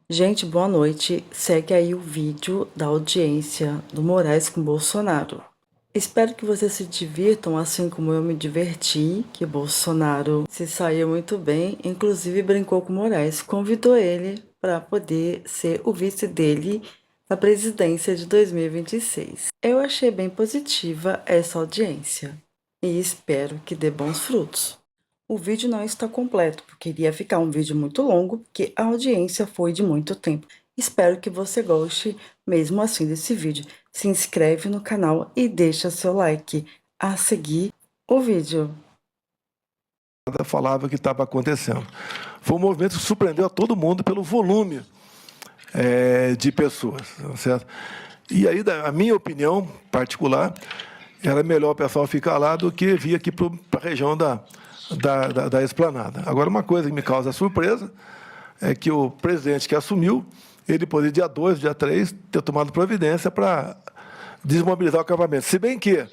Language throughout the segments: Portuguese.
Gente, boa noite. Segue aí o vídeo da audiência do Moraes com Bolsonaro. Espero que vocês se divirtam assim como eu me diverti, que Bolsonaro se saiu muito bem, inclusive brincou com Moraes, convidou ele para poder ser o vice dele na presidência de 2026. Eu achei bem positiva essa audiência e espero que dê bons frutos. O vídeo não está completo, porque iria ficar um vídeo muito longo, porque a audiência foi de muito tempo. Espero que você goste mesmo assim desse vídeo. Se inscreve no canal e deixa seu like. A seguir o vídeo. Falava que estava acontecendo. Foi um movimento que surpreendeu a todo mundo pelo volume de pessoas, certo? E aí, a minha opinião particular, era melhor o pessoal ficar lá do que vir aqui para a região da Esplanada. Agora, uma coisa que me causa surpresa é que o presidente que assumiu, ele poderia, dia 2, dia 3, ter tomado providência para desmobilizar o acampamento. Se bem que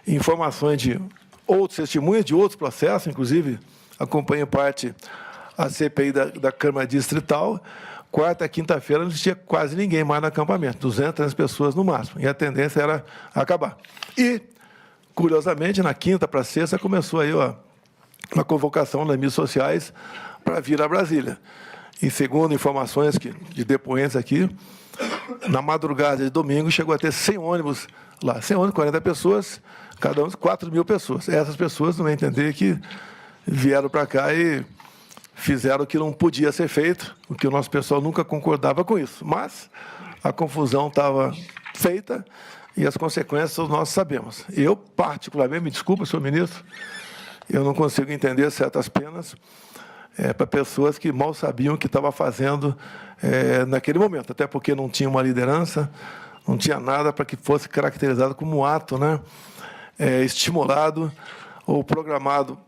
informações de outros testemunhas, de outros processos, inclusive acompanho parte a CPI da Câmara Distrital, quarta e quinta-feira não tinha quase ninguém mais no acampamento, 200 pessoas no máximo, e a tendência era acabar. E, curiosamente, na quinta para sexta começou aí uma convocação nas mídias sociais para vir a Brasília. E segundo informações de depoentes aqui, na madrugada de domingo chegou a ter 100 ônibus lá, 100 ônibus, 40 pessoas, cada um 4.000 pessoas. Essas pessoas não vão entender que vieram para cá e fizeram o que não podia ser feito, porque o nosso pessoal nunca concordava com isso. Mas a confusão estava feita e as consequências nós sabemos. Eu, particularmente, me desculpa, senhor ministro, eu não consigo entender certas penas para pessoas que mal sabiam o que estava fazendo naquele momento, até porque não tinha uma liderança, não tinha nada para que fosse caracterizado como um ato, né, estimulado ou programado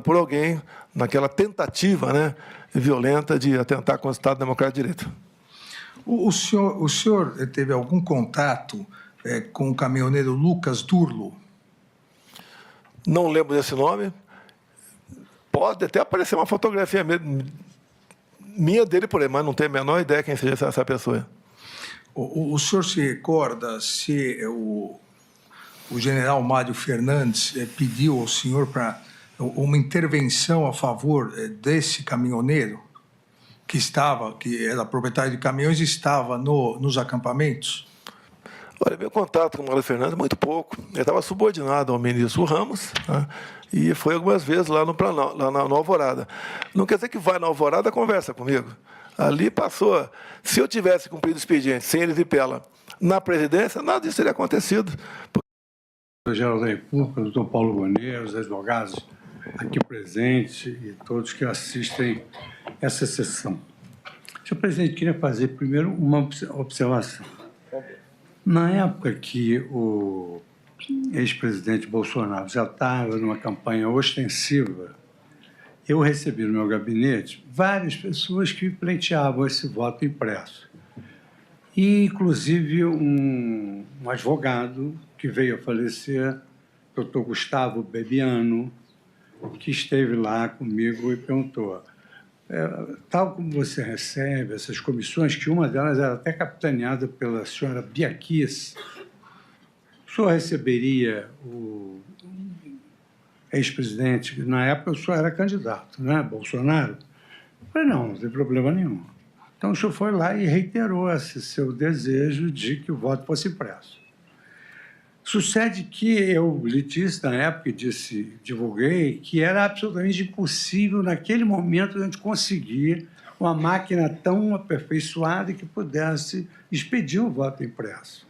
por alguém naquela tentativa, né, violenta de atentar contra o Estado Democrático de Direito. O senhor teve algum contato com o caminhoneiro Lucas Durlo? Não lembro desse nome. Pode até aparecer uma fotografia minha dele por aí, mas não tenho a menor ideia quem seja essa pessoa. O senhor se recorda se o general Mário Fernandes pediu ao senhor para uma intervenção a favor desse caminhoneiro que era proprietário de caminhões e estava nos acampamentos? Olha, meu contato com o Mário Fernandes é muito pouco. Ele estava subordinado ao ministro Ramos, né, e foi algumas vezes lá no Alvorada. Não quer dizer que vai na Alvorada, conversa comigo. Ali passou. Se eu tivesse cumprido o expediente sem ele vipela na presidência, nada disso teria acontecido. Geral da República, doutor Paulo Bonet, os advogados aqui presentes e todos que assistem essa sessão. Senhor presidente, queria fazer primeiro uma observação. Na época que o ex-presidente Bolsonaro já estava numa campanha ostensiva, eu recebi no meu gabinete várias pessoas que pleiteavam esse voto impresso. E, inclusive, um advogado que veio a falecer, doutor Gustavo Bebiano, que esteve lá comigo e perguntou, tal como você recebe essas comissões, que uma delas era até capitaneada pela senhora Biaquis, o senhor receberia o ex-presidente, na época o senhor era candidato, né, Bolsonaro? Eu falei, não tem problema nenhum. Então o senhor foi lá e reiterou esse seu desejo de que o voto fosse impresso. Sucede que eu lhe disse na época, divulguei, que era absolutamente impossível naquele momento a gente conseguir uma máquina tão aperfeiçoada que pudesse expedir o voto impresso.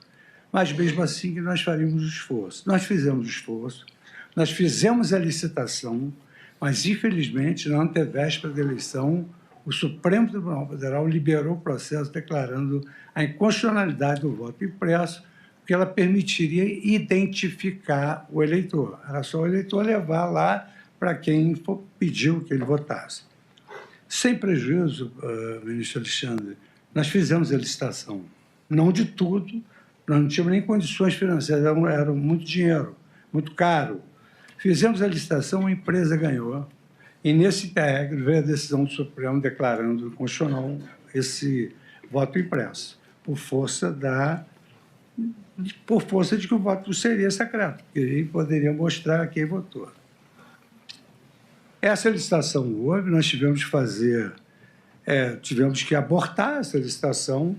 Mas mesmo assim que nós faríamos o esforço. Nós fizemos o esforço, nós fizemos a licitação, mas infelizmente na antevéspera da eleição o Supremo Tribunal Federal liberou o processo declarando a inconstitucionalidade do voto impresso, porque ela permitiria identificar o eleitor. Era só o eleitor levar lá para quem pediu que ele votasse. Sem prejuízo, ministro Alexandre, nós fizemos a licitação. Não de tudo, nós não tínhamos nem condições financeiras, era muito dinheiro, muito caro. Fizemos a licitação, a empresa ganhou. E nesse término veio a decisão do Supremo declarando constitucional voto impresso, por força de que o voto seria secreto, porque ele poderia mostrar quem votou. Essa licitação houve, nós tivemos que fazer, tivemos que abortar essa licitação,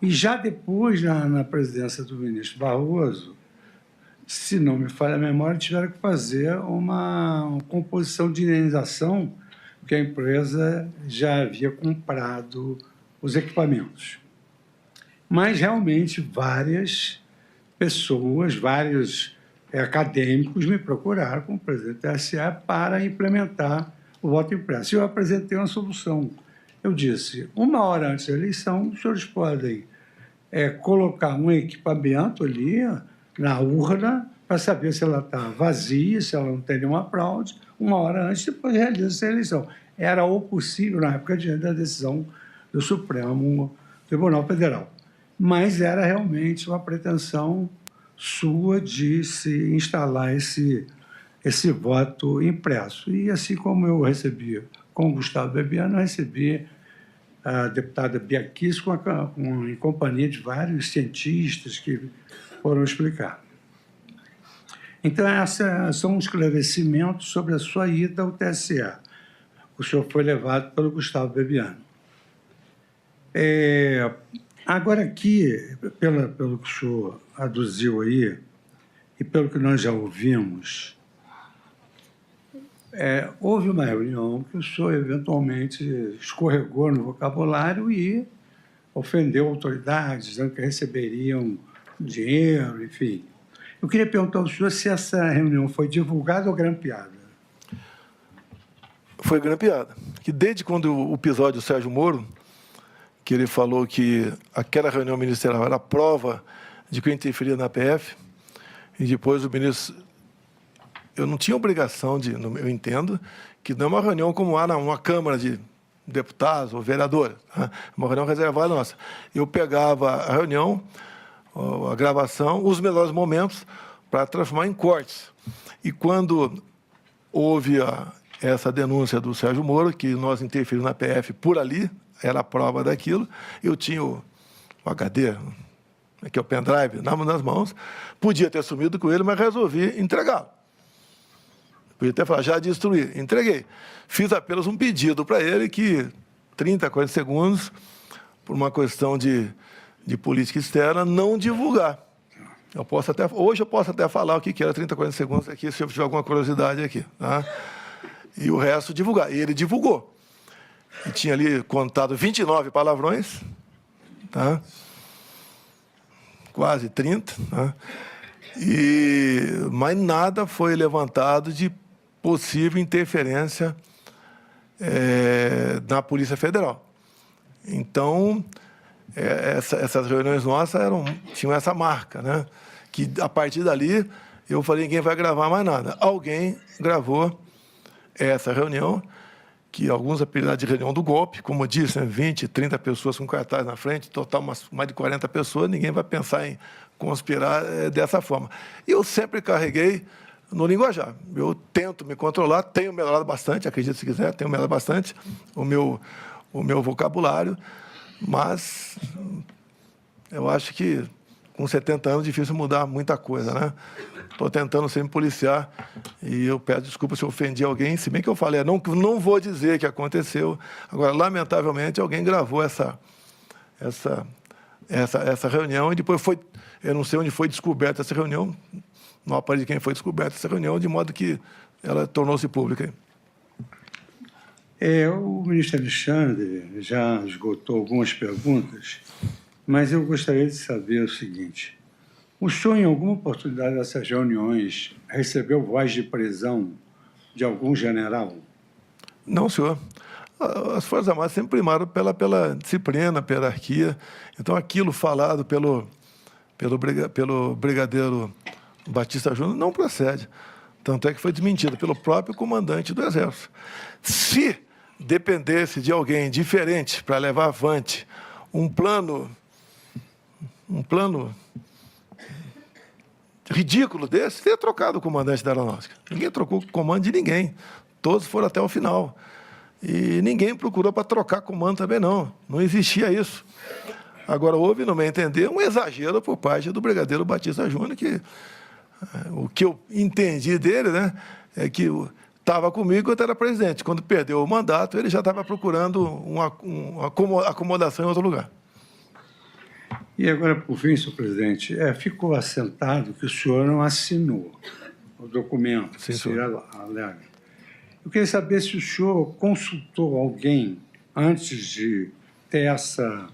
e já depois, na presidência do ministro Barroso, se não me falha a memória, tiveram que fazer uma composição de indenização, porque a empresa já havia comprado os equipamentos. Mas, realmente, várias pessoas, vários acadêmicos me procuraram como presidente do TSE para implementar o voto impresso. Eu apresentei uma solução. Eu disse, 1 hora antes da eleição, os senhores podem colocar um equipamento ali na urna para saber se ela está vazia, se ela não tem nenhuma fraude, 1 hora antes, depois realiza essa eleição. Era o possível, na época, diante da decisão do Supremo Tribunal Federal. Mas era realmente uma pretensão sua de se instalar esse voto impresso. E assim como eu recebi com o Gustavo Bebiano, eu recebi a deputada Bia Kicis em companhia de vários cientistas que foram explicar. Então, esses são os esclarecimentos sobre a sua ida ao TSE. O senhor foi levado pelo Gustavo Bebiano. Agora, aqui, pelo que o senhor aduziu aí, e pelo que nós já ouvimos, houve uma reunião que o senhor eventualmente escorregou no vocabulário e ofendeu autoridades, dizendo que receberiam dinheiro, enfim. Eu queria perguntar ao senhor se essa reunião foi divulgada ou grampeada. Foi grampeada. Que desde quando o episódio do Sérgio Moro, que ele falou que aquela reunião ministerial era prova de que eu interferia na PF, e depois o ministro... Eu não tinha obrigação de... Eu entendo que não é uma reunião como há numa Câmara de deputados ou vereadores, né? Uma reunião reservada nossa. Eu pegava a reunião, a gravação, os melhores momentos para transformar em cortes. E quando houve essa denúncia do Sérgio Moro, que nós interferimos na PF por ali, era a prova daquilo, eu tinha o HD, que é o pendrive, nas mãos, podia ter sumido com ele, mas resolvi entregá-lo. Podia até falar, já destruí, entreguei. Fiz apenas um pedido para ele que 30, 40 segundos, por uma questão de política externa, não divulgar. Hoje eu posso até falar o que era 30, 40 segundos aqui, se eu tiver alguma curiosidade aqui. Tá? E o resto divulgar. E ele divulgou. E tinha ali contado 29 palavrões, tá? Quase 30, tá? Mas nada foi levantado de possível interferência na Polícia Federal. Então, essas reuniões nossas tinham essa marca, né? Que, a partir dali, eu falei, ninguém vai gravar mais nada. Alguém gravou essa reunião, que alguns apelidaram de reunião do golpe, como eu disse, né, 20, 30 pessoas com cartaz na frente, total mais de 40 pessoas, ninguém vai pensar em conspirar dessa forma. E eu sempre carreguei no linguajar. Eu tento me controlar, tenho melhorado bastante, acredito se quiser, tenho melhorado bastante o meu vocabulário, mas eu acho que com 70 anos é difícil mudar muita coisa, né? Estou tentando sempre policiar e eu peço desculpa se eu ofendi alguém, se bem que eu falei, não vou dizer que aconteceu. Agora, lamentavelmente, alguém gravou essa reunião e depois eu não sei onde foi descoberta essa reunião, não aparece quem foi descoberta essa reunião, de modo que ela tornou-se pública. O ministro Alexandre já esgotou algumas perguntas, mas eu gostaria de saber o seguinte: o senhor, em alguma oportunidade dessas reuniões, recebeu voz de prisão de algum general? Não, senhor. As Forças Armadas sempre primaram pela disciplina, pela hierarquia. Então, aquilo falado pelo brigadeiro Batista Júnior não procede. Tanto é que foi desmentido pelo próprio comandante do Exército. Se dependesse de alguém diferente para levar avante um plano ridículo desse, teria trocado o comandante da aeronáutica. Ninguém trocou o comando de ninguém. Todos foram até o final. E ninguém procurou para trocar comando também, não. Não existia isso. Agora, houve, no meu entender, um exagero por parte do Brigadeiro Batista Júnior, que o que eu entendi dele, né, é que estava comigo quando era presidente. Quando perdeu o mandato, ele já estava procurando uma acomodação em outro lugar. E agora, por fim, senhor presidente, ficou assentado que o senhor não assinou o documento que se alega. Eu queria saber se o senhor consultou alguém antes de ter essa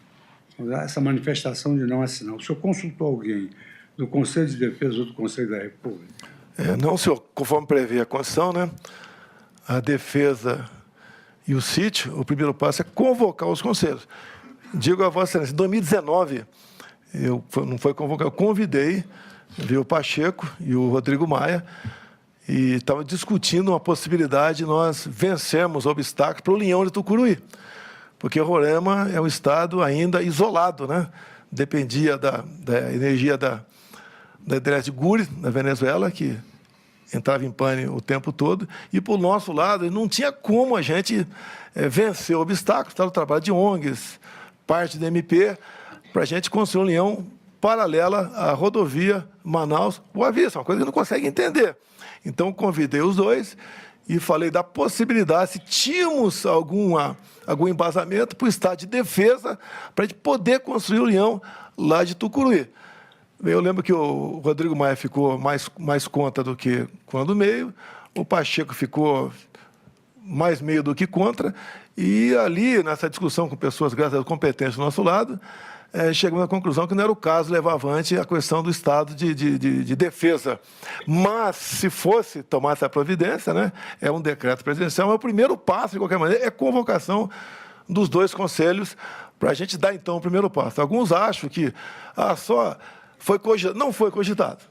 manifestação de não assinar. O senhor consultou alguém do Conselho de Defesa ou do Conselho da República? Não, senhor, conforme prevê a Constituição, né, a defesa e o sítio, o primeiro passo é convocar os conselhos. Digo a Vossa Excelência, em 2019, não foi convocar, eu convidei, o Pacheco e o Rodrigo Maia, e estava discutindo uma possibilidade de nós vencermos obstáculos para o União de Tucuruí, porque Roraima é um estado ainda isolado, né? Dependia da energia da hidrelétrica de Guri, na Venezuela, que entrava em pane o tempo todo, e, por nosso lado, não tinha como a gente vencer o obstáculo, estava o trabalho de ONGs, parte da MP, para a gente construir uma união paralela à rodovia Manaus-Boa Vista, uma coisa que não consegue entender. Então, convidei os dois e falei da possibilidade, se tínhamos algum embasamento para o estado de defesa, para a gente poder construir a união lá de Tucuruí. Eu lembro que o Rodrigo Maia ficou mais contra do que quando meio, o Pacheco ficou mais meio do que contra, e ali, nessa discussão com pessoas, graças a Deus, competentes do nosso lado, chegamos à conclusão que não era o caso levar avante a questão do estado de defesa. Mas, se fosse tomar essa providência, né, é um decreto presidencial, mas o primeiro passo, de qualquer maneira, é convocação dos dois conselhos para a gente dar, então, o primeiro passo. Alguns acham que só foi cogitado. Não foi cogitado.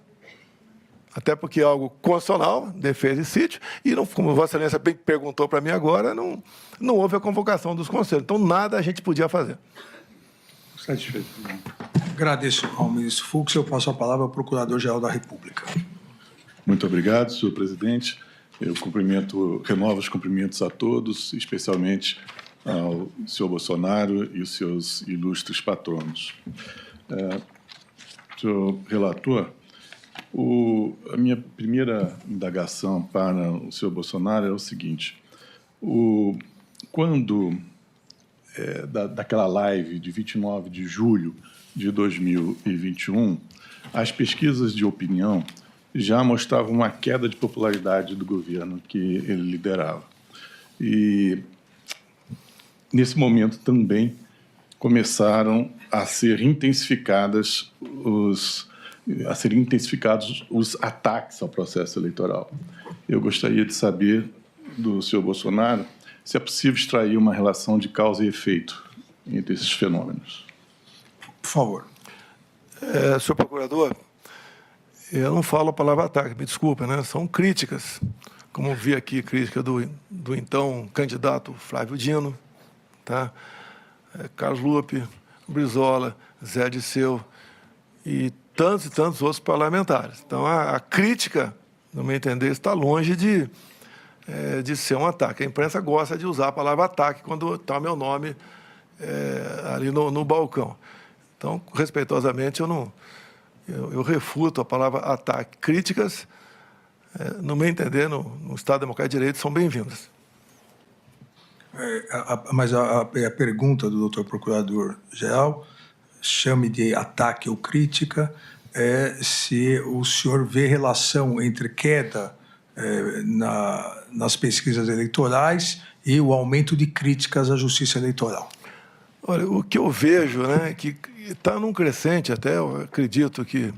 Até porque é algo constitucional, defesa e sítio, e, não, como Vossa Excelência bem perguntou para mim agora, não houve a convocação dos conselhos. Então, nada a gente podia fazer. Satisfeito. Agradeço ao ministro Fux. Eu passo a palavra ao Procurador-Geral da República. Muito obrigado, senhor presidente. Eu renovo os cumprimentos a todos, especialmente ao senhor Bolsonaro e os seus ilustres patronos. Senhor relator, a minha primeira indagação para o senhor Bolsonaro é o seguinte: quando daquela live de 29 de julho de 2021, as pesquisas de opinião já mostravam uma queda de popularidade do governo que ele liderava. E, nesse momento, também começaram a ser intensificados os ataques ao processo eleitoral. Eu gostaria de saber do senhor Bolsonaro se é possível extrair uma relação de causa e efeito entre esses fenômenos. Por favor. Senhor procurador, eu não falo a palavra ataque, me desculpa, né? São críticas, como vi aqui, crítica do então candidato Flávio Dino, tá? Carlos Lupe, Brizola, Zé Disseu e tantos outros parlamentares. Então, a crítica, no meu entender, está longe de ser um ataque. A imprensa gosta de usar a palavra ataque quando está meu nome ali no balcão. Então, respeitosamente, eu refuto a palavra ataque. Críticas, no meu entender, no Estado Democrático de Direito, são bem-vindas. Mas a pergunta do doutor Procurador-Geral, chame de ataque ou crítica, se o senhor vê relação entre queda nas pesquisas eleitorais e o aumento de críticas à justiça eleitoral. Olha, o que eu vejo, né, que está num crescente, até eu acredito que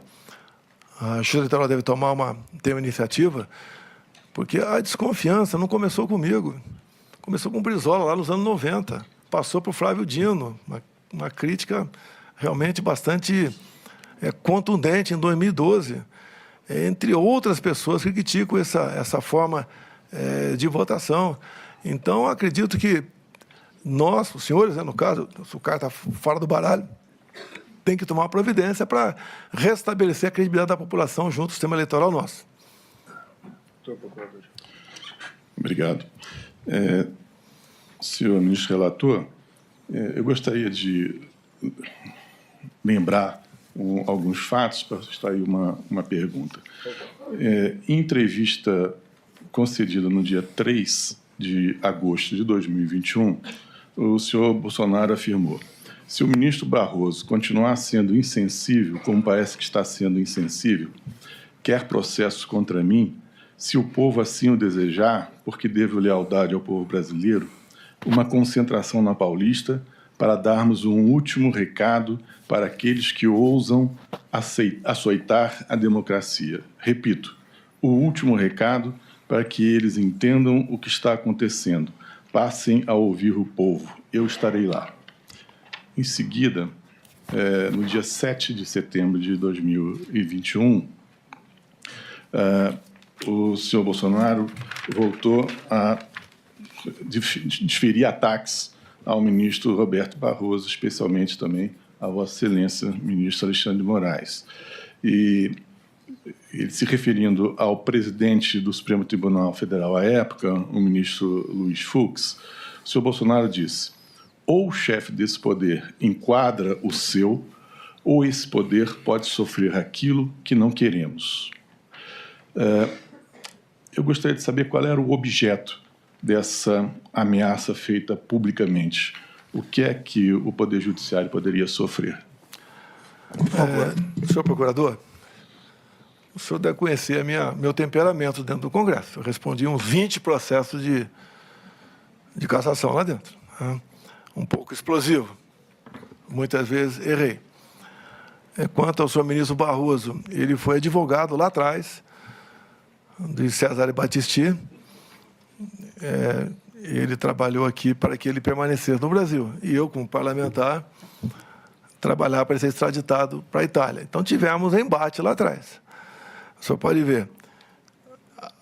a justiça eleitoral deve ter uma iniciativa, porque a desconfiança não começou comigo, começou com o Brizola lá nos anos 90, passou por Flávio Dino, uma crítica realmente bastante contundente em 2012, entre outras pessoas que criticam essa forma de votação. Então, acredito que nós, os senhores, né, no caso, se o cara está fora do baralho, tem que tomar providência para restabelecer a credibilidade da população junto ao sistema eleitoral nosso. Obrigado. senhor ministro relator, eu gostaria de lembrar alguns fatos para extrair uma pergunta. Em entrevista concedida no dia 3 de agosto de 2021, o senhor Bolsonaro afirmou: se o ministro Barroso continuar sendo insensível, como parece que está sendo insensível, quer processo contra mim, se o povo assim o desejar, porque devo lealdade ao povo brasileiro, uma concentração na Paulista para darmos um último recado para aqueles que ousam açoitar a democracia. Repito, o último recado para que eles entendam o que está acontecendo. Passem a ouvir o povo. Eu estarei lá. Em seguida, no dia 7 de setembro de 2021, o senhor Bolsonaro voltou a desferir ataques ao ministro Roberto Barroso, especialmente também a Vossa Excelência, ministro Alexandre de Moraes. E ele, se referindo ao presidente do Supremo Tribunal Federal à época, o ministro Luiz Fux, o senhor Bolsonaro disse: ou o chefe desse poder enquadra o seu, ou esse poder pode sofrer aquilo que não queremos. Eu gostaria de saber qual era o objeto dessa ameaça feita publicamente. O que é que o Poder Judiciário poderia sofrer? Por favor. Senhor procurador, o senhor deve conhecer meu temperamento dentro do Congresso. Eu respondi uns 20 processos de cassação lá dentro. Um pouco explosivo. Muitas vezes errei. Quanto ao senhor ministro Barroso, ele foi advogado lá atrás, de Cesare Battisti. Ele trabalhou aqui para que ele permanecesse no Brasil. E eu, como parlamentar, trabalhava para ele ser extraditado para a Itália. Então, tivemos um embate lá atrás. O senhor pode ver,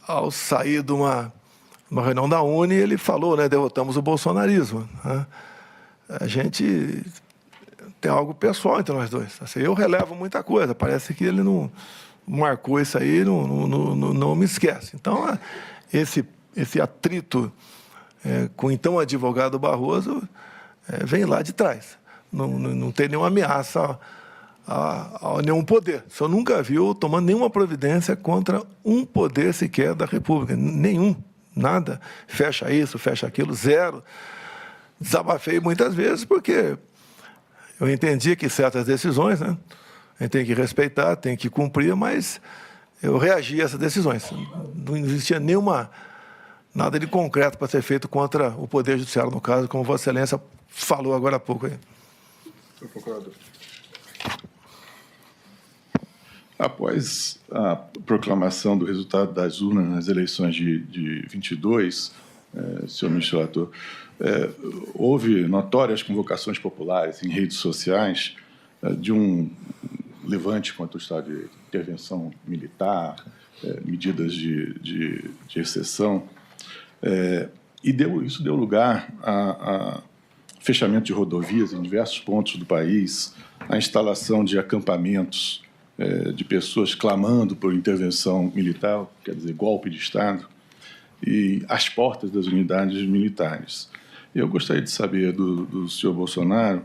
ao sair de uma reunião da Uni, ele falou, derrotamos o bolsonarismo. A gente tem algo pessoal entre nós dois. Assim, eu relevo muita coisa, parece que ele não marcou isso aí, não me esquece. Então, esse atrito com o então advogado Barroso vem lá de trás. Não tem nenhuma ameaça a nenhum poder. O senhor nunca viu tomando nenhuma providência contra um poder sequer da República. Nenhum. Nada. Fecha isso, fecha aquilo, zero. Desabafei muitas vezes porque eu entendi que certas decisões, a gente tem que respeitar, tem que cumprir, mas eu reagi a essas decisões. Não existia nada de concreto para ser feito contra o Poder Judiciário, no caso, como Vossa Excelência falou agora há pouco. Senhor procurador. Após a proclamação do resultado das urnas nas eleições de 22, senhor ministro relator, houve notórias convocações populares em redes sociais de um levante contra o estado de intervenção militar, medidas de exceção, isso deu lugar a fechamento de rodovias em diversos pontos do país, a instalação de acampamentos de pessoas clamando por intervenção militar, quer dizer, golpe de Estado, e às portas das unidades militares. Eu gostaria de saber do senhor Bolsonaro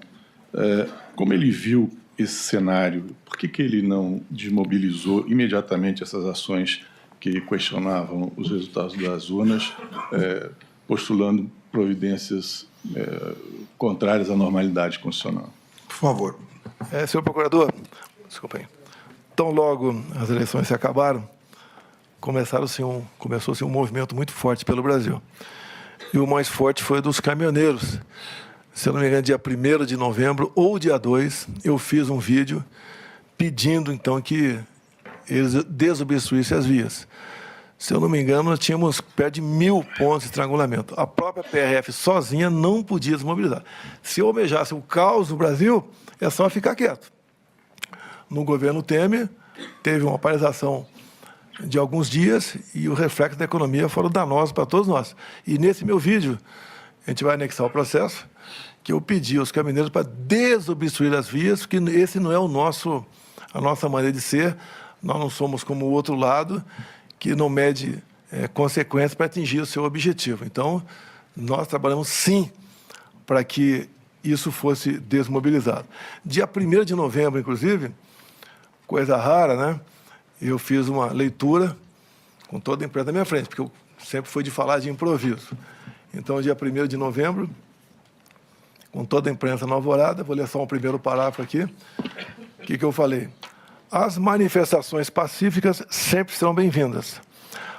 como ele viu esse cenário, por que ele não desmobilizou imediatamente essas ações que questionavam os resultados das urnas, postulando providências contrárias à normalidade constitucional? Por favor. Senhor procurador, desculpa aí. Tão logo as eleições se acabaram, começou-se um movimento muito forte pelo Brasil. E o mais forte foi dos caminhoneiros. Se eu não me engano, dia 1º de novembro ou dia 2, eu fiz um vídeo pedindo, então, que eles desobstruíssem as vias. Se eu não me engano, nós tínhamos perto de 1.000 pontos de estrangulamento. A própria PRF sozinha não podia desmobilizar. Se eu almejasse o caos no Brasil, é só ficar quieto. No governo Temer, teve uma paralisação de alguns dias e o reflexo da economia foram danosos para todos nós. E nesse meu vídeo, a gente vai anexar o processo, que eu pedi aos caminhoneiros para desobstruir as vias, porque esse não é a nossa maneira de ser. Nós não somos como o outro lado, que não mede consequências para atingir o seu objetivo. Então, nós trabalhamos sim para que isso fosse desmobilizado. Dia 1º de novembro, inclusive, coisa rara, né? Eu fiz uma leitura com toda a imprensa na minha frente, porque eu sempre fui de falar de improviso. Então, dia 1º de novembro, com toda a imprensa na Alvorada, vou ler só um primeiro parágrafo aqui. O que eu falei? As manifestações pacíficas sempre serão bem-vindas,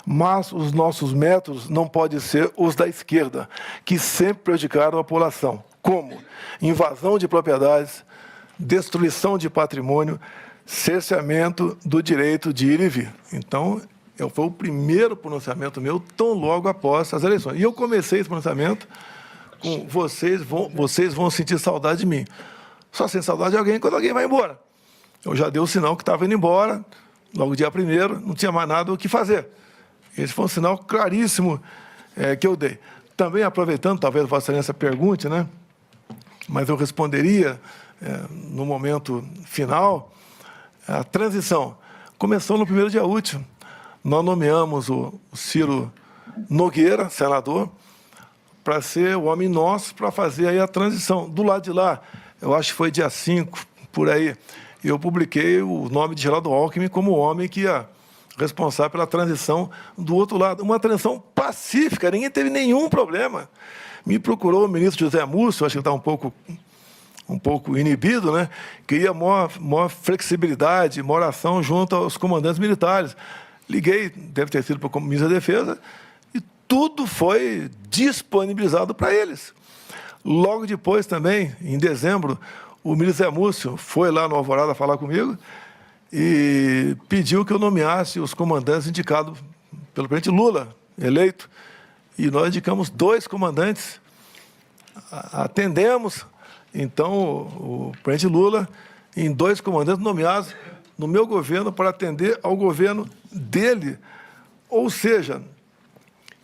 mas os nossos métodos não podem ser os da esquerda, que sempre prejudicaram a população, como invasão de propriedades, destruição de patrimônio, cerceamento do direito de ir e vir. Então, foi o primeiro pronunciamento meu, tão logo após as eleições. E eu comecei esse pronunciamento com vocês vão sentir saudade de mim. Só sente saudade de alguém quando alguém vai embora. Eu já dei o sinal que estava indo embora, logo dia 1º, não tinha mais nada o que fazer. Esse foi um sinal claríssimo que eu dei. Também aproveitando, talvez Vossa Excelência pergunte, né? Mas eu responderia no momento final. A transição começou no primeiro dia útil. Nós nomeamos o Ciro Nogueira, senador, para ser o homem nosso para fazer aí a transição. Do lado de lá, eu acho que foi dia 5, por aí, eu publiquei o nome de Geraldo Alckmin como o homem que ia responsável pela transição do outro lado. Uma transição pacífica, ninguém teve nenhum problema. Me procurou o ministro José Múcio, acho que está um pouco inibido, né? Queria maior flexibilidade, maior ação junto aos comandantes militares. Liguei, deve ter sido para o ministro da Defesa, e tudo foi disponibilizado para eles. Logo depois também, em dezembro, o ministro Zé Múcio foi lá no Alvorada falar comigo e pediu que eu nomeasse os comandantes indicados pelo presidente Lula, eleito. E nós indicamos 2 comandantes, atendemos, então, o presidente Lula em 2 comandantes nomeados no meu governo para atender ao governo dele. Ou seja,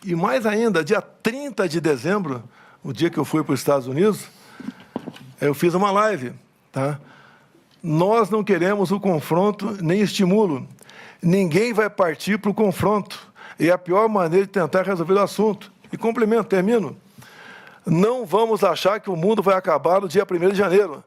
e mais ainda, dia 30 de dezembro, o dia que eu fui para os Estados Unidos, eu fiz uma live, tá? Nós não queremos o confronto nem estímulo. Ninguém vai partir para o confronto. É a pior maneira de tentar resolver o assunto. E complemento, termino. Não vamos achar que o mundo vai acabar no dia 1º de janeiro.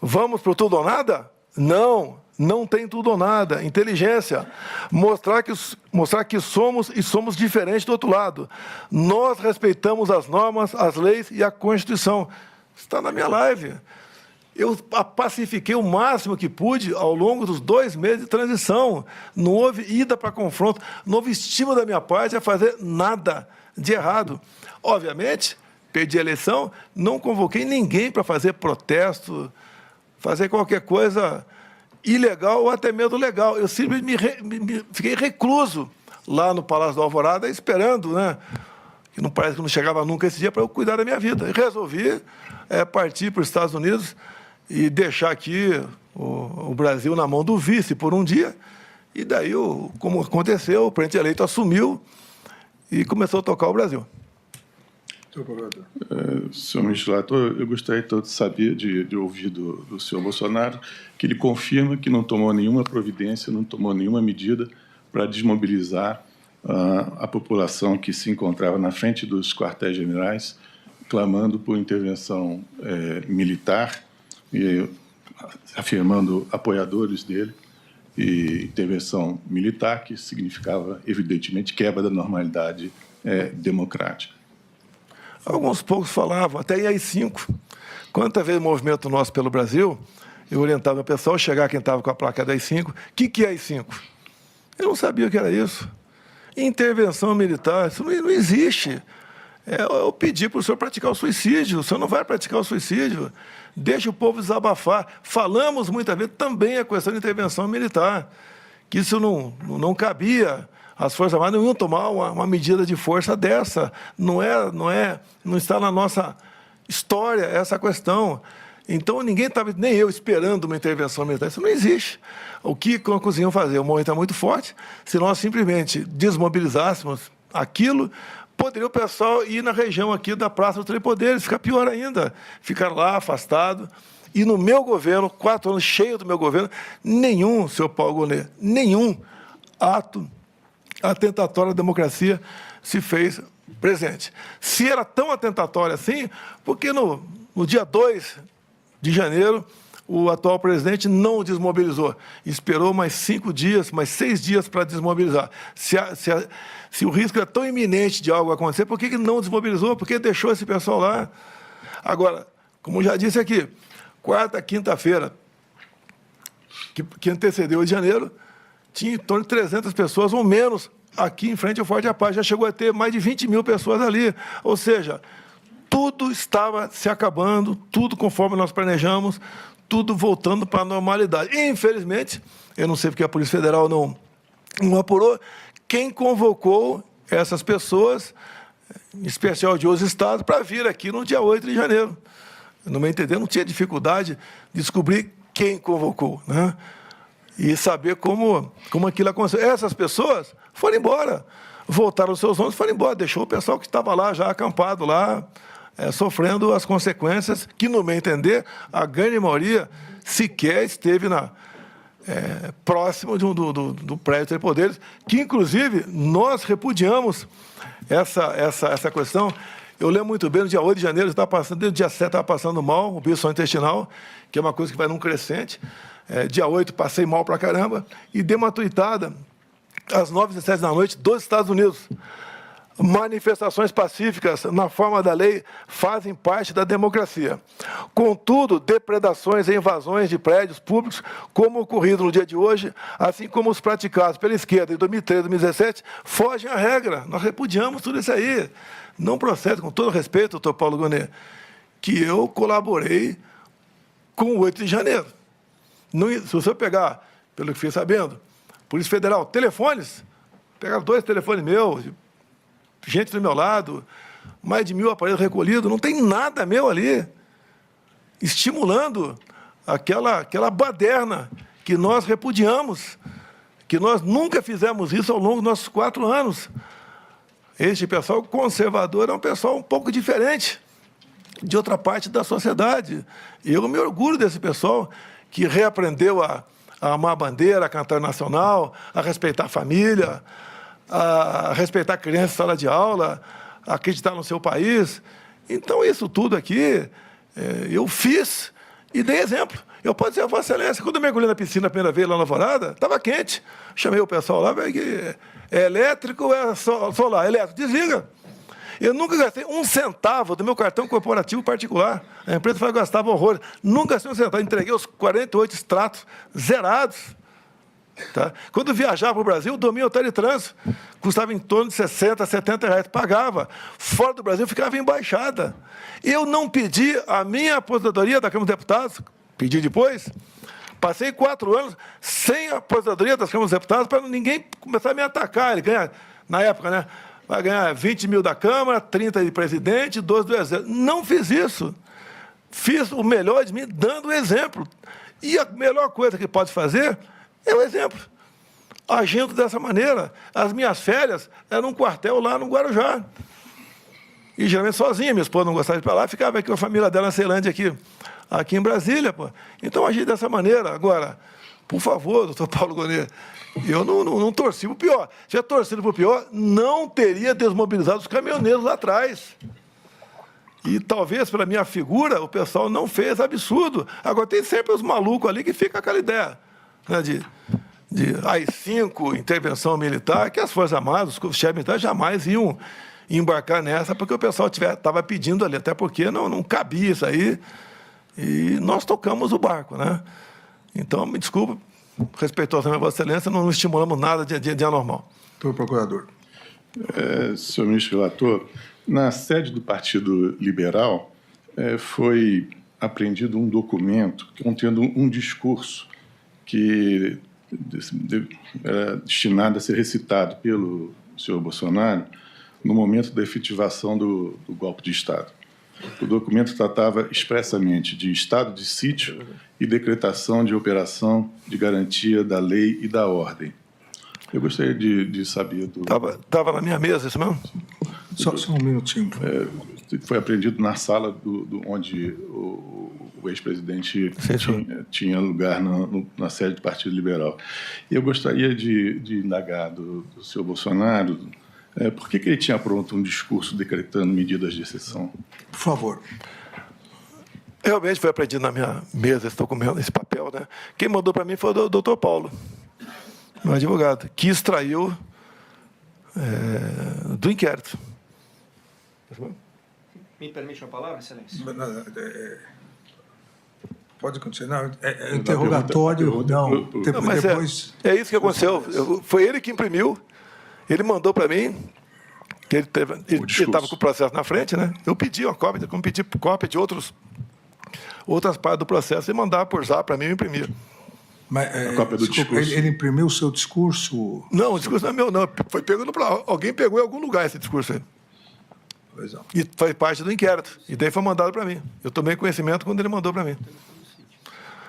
Vamos para o tudo ou nada? Não, não tem tudo ou nada. Inteligência. Mostrar que somos diferentes do outro lado. Nós respeitamos as normas, as leis e a Constituição. Está na minha live. Eu pacifiquei o máximo que pude ao longo dos 2 meses de transição. Não houve ida para confronto, não houve estímulo da minha parte a fazer nada de errado. Obviamente, perdi a eleição, não convoquei ninguém para fazer protesto, fazer qualquer coisa ilegal ou até mesmo legal. Eu simplesmente fiquei recluso lá no Palácio da Alvorada, esperando, né? Que não parece que não chegava nunca esse dia para eu cuidar da minha vida. E resolvi partir para os Estados Unidos e deixar aqui o Brasil na mão do vice por um dia. E daí, como aconteceu, o presidente eleito assumiu e começou a tocar o Brasil. Senhor ministro relator, eu gostaria então de saber, de ouvir do senhor Bolsonaro, que ele confirma que não tomou nenhuma providência, não tomou nenhuma medida para desmobilizar a população que se encontrava na frente dos quartéis-generais, clamando por intervenção militar, e afirmando apoiadores dele, e intervenção militar, que significava, evidentemente, quebra da normalidade democrática. Alguns poucos falavam, até em AI-5. Quantas vezes o movimento nosso pelo Brasil, eu orientava o pessoal a chegar quem estava com a placa da AI-5. O que é AI-5? Eu não sabia o que era isso. Intervenção militar, isso não existe. Eu pedi para o senhor praticar o suicídio. O senhor não vai praticar o suicídio. Deixa o povo desabafar. Falamos muitas vezes também a questão de intervenção militar, que isso não cabia. As Forças Armadas não iam tomar uma medida de força dessa. Não está na nossa história essa questão. Então, ninguém estava, nem eu, esperando uma intervenção militar. Isso não existe. O que nós conseguimos fazer? O momento é muito forte. Se nós simplesmente desmobilizássemos aquilo, poderia o pessoal ir na região aqui da Praça dos Três Poderes, ficar pior ainda, ficar lá afastado. E no meu governo, 4 anos cheio do meu governo, nenhum, senhor Paulo Gonet, nenhum ato atentatório à democracia se fez presente. Se era tão atentatório assim, porque no dia 2 de janeiro, o atual presidente não desmobilizou. Esperou mais 5 dias, mais 6 dias para desmobilizar. Se o risco é tão iminente de algo acontecer, por que não desmobilizou? Por que deixou esse pessoal lá? Agora, como já disse aqui, quarta, quinta-feira, que antecedeu o de janeiro, tinha em torno de 300 pessoas ou menos aqui em frente ao Forte da Paz. Já chegou a ter mais de 20 mil pessoas ali. Ou seja, tudo estava se acabando, tudo conforme nós planejamos, tudo voltando para a normalidade. E, infelizmente, eu não sei porque a Polícia Federal não apurou, quem convocou essas pessoas, em especial de outros estados, para vir aqui no dia 8 de janeiro. No meu entender, não tinha dificuldade de descobrir quem convocou, né? E saber como aquilo aconteceu. Essas pessoas foram embora, voltaram aos seus ônibus, foram embora, deixou o pessoal que estava lá, já acampado lá, sofrendo as consequências, que, no meu entender, a grande maioria sequer esteve próximo do prédio Três Poderes, que, inclusive, nós repudiamos essa questão. Eu lembro muito bem, no dia 8 de janeiro, desde o dia 7 estava passando mal, o bicho intestinal, que é uma coisa que vai num crescente. Dia 8, passei mal pra caramba, e dei uma tuitada, às 9h17 da noite, dos Estados Unidos. Manifestações pacíficas, na forma da lei, fazem parte da democracia. Contudo, depredações e invasões de prédios públicos, como ocorrido no dia de hoje, assim como os praticados pela esquerda em 2013 e 2017, fogem à regra. Nós repudiamos tudo isso aí. Não procede, com todo respeito, doutor Paulo Gonet, que eu colaborei com o 8 de janeiro. Não, se você pegar, pelo que fiquei sabendo, Polícia Federal, telefones, pegaram 2 telefones meus, gente do meu lado, mais de 1.000 aparelhos recolhidos, não tem nada meu ali, estimulando aquela baderna que nós repudiamos, que nós nunca fizemos isso ao longo dos nossos 4 anos. Este pessoal conservador é um pessoal um pouco diferente de outra parte da sociedade. E eu me orgulho desse pessoal que reaprendeu a amar a bandeira, a cantar nacional, a respeitar a família, a respeitar a criança em sala de aula, a acreditar no seu país. Então, isso tudo aqui, eu fiz e dei exemplo. Eu posso dizer a Vossa Excelência, quando eu mergulhei na piscina a primeira vez lá na Alvorada, estava quente. Chamei o pessoal lá, é elétrico ou é solar? Elétrico, desliga. Eu nunca gastei 1 centavo do meu cartão corporativo particular. A empresa foi gastava horrores. Nunca gastei 1 centavo. Entreguei os 48 extratos zerados. Tá? Quando viajava para o Brasil, dormia em hotel de trânsito. Custava em torno de 60, 70 reais. Pagava. Fora do Brasil, ficava em embaixada. Eu não pedi a minha aposentadoria da Câmara dos Deputados. Pedi depois. Passei 4 anos sem a aposentadoria das Câmaras dos Deputados para ninguém começar a me atacar. Ele ganha, na época, né? Vai ganhar 20 mil da Câmara, 30 de presidente, 12 do Exército. Não fiz isso. Fiz o melhor de mim, dando o exemplo. E a melhor coisa que pode fazer é o exemplo. Agindo dessa maneira. As minhas férias eram num quartel lá no Guarujá. E geralmente sozinha, minha esposa não gostava de ir para lá, ficava aqui com a família dela na Ceilândia, aqui em Brasília. Pô. Então, agi dessa maneira. Agora, por favor, doutor Paulo Gonet, eu não torci para o pior. Se tivesse torcido para o pior, não teria desmobilizado os caminhoneiros lá atrás. E talvez, pela minha figura, o pessoal não fez absurdo. Agora, tem sempre os malucos ali que ficam com aquela ideia, né, de AI-5, intervenção militar, que as Forças Armadas, os chefes militares jamais iam embarcar nessa, porque o pessoal estava pedindo ali, até porque não cabia isso aí, e nós tocamos o barco, né? Então, me desculpa, respeitosamente, Vossa Excelência, não estimulamos nada de anormal. Doutor Procurador. Senhor ministro relator, na sede do Partido Liberal foi apreendido um documento contendo um discurso que era destinado a ser recitado pelo senhor Bolsonaro no momento da efetivação do golpe de Estado. O documento tratava expressamente de estado de sítio e decretação de operação de garantia da lei e da ordem. Eu gostaria de saber... Estava na minha mesa, isso mesmo? Só um minutinho. Foi apreendido na sala onde o ex-presidente tinha lugar na sede do Partido Liberal. E eu gostaria de indagar do senhor Bolsonaro Por que ele tinha pronto um discurso decretando medidas de exceção? Por favor. Realmente foi aprendido na minha mesa esse documento, esse papel, né? Quem mandou para mim foi o doutor Paulo, meu advogado, que extraiu do inquérito. Me permite uma palavra, Excelência? Pode continuar. Interrogatório, não. Depois... É isso que aconteceu. Foi ele que imprimiu, ele mandou para mim, que ele estava com o processo na frente, né? Eu pedi uma cópia, como pedi cópia de outras partes do processo, e mandava por zap para mim, eu imprimia. Mas, a cópia do discurso. Ele imprimiu o seu discurso? Não, o discurso não é meu, não. Foi pegando para alguém pegou em algum lugar esse discurso aí. Pois não. E faz parte do inquérito. E daí foi mandado para mim. Eu tomei conhecimento quando ele mandou para mim.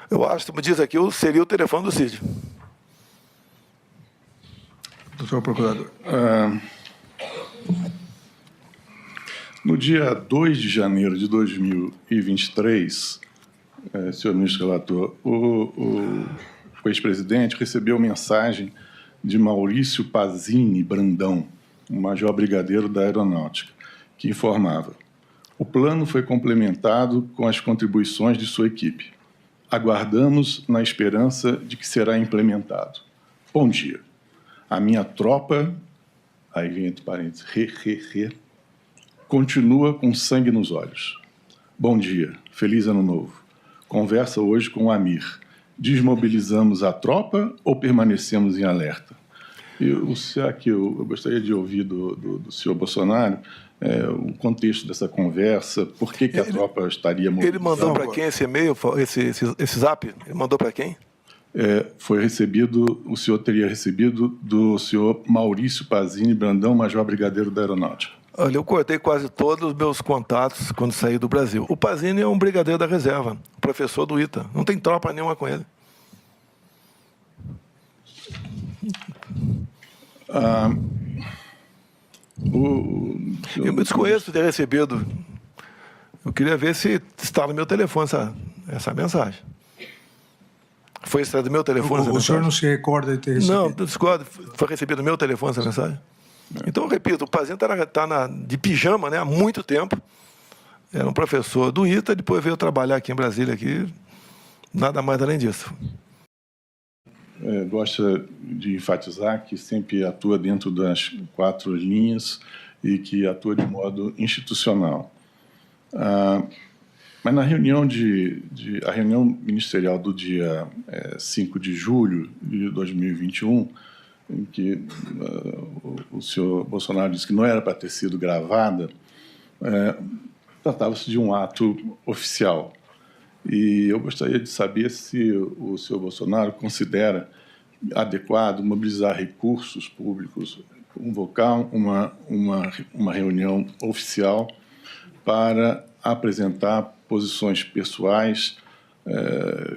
Eu acho, como diz aqui, seria o telefone do Cid. Doutor Procurador. No dia 2 de janeiro de 2023, senhor ministro relator, o ex-presidente recebeu mensagem de Maurício Pazini Brandão, um major brigadeiro da Aeronáutica, que informava: o plano foi complementado com as contribuições de sua equipe. Aguardamos na esperança de que será implementado. Bom dia. A minha tropa, aí vem entre parênteses, continua com sangue nos olhos. Bom dia. Feliz Ano Novo. Conversa hoje com o Amir. Desmobilizamos a tropa ou permanecemos em alerta? Eu gostaria de ouvir do senhor Bolsonaro o contexto dessa conversa, por que a tropa estaria mobilizada. Ele mandou para quem esse e-mail, esse zap? Ele mandou para quem? Foi recebido, o senhor teria recebido do senhor Maurício Pazini Brandão, major brigadeiro da Aeronáutica. Olha, eu cortei quase todos os meus contatos quando saí do Brasil. O Pazini é um brigadeiro da reserva, professor do ITA. Não tem tropa nenhuma com ele. Eu me desconheço de ter recebido. Eu queria ver se está no meu telefone essa mensagem. Foi extraído do meu telefone O senhor não se recorda de ter recebido? Não, discordo. Foi recebido no meu telefone essa mensagem. Então, eu repito, o Pazini está de pijama, né, há muito tempo. Era um professor do ITA, depois veio trabalhar aqui em Brasília, aqui, nada mais além disso. Gosta de enfatizar que sempre atua dentro das 4 linhas e que atua de modo institucional. Mas na reunião a reunião ministerial do dia 5 de julho de 2021, em que o senhor Bolsonaro disse que não era para ter sido gravada, tratava-se de um ato oficial. E eu gostaria de saber se o senhor Bolsonaro considera adequado mobilizar recursos públicos, convocar uma reunião oficial para apresentar posições pessoais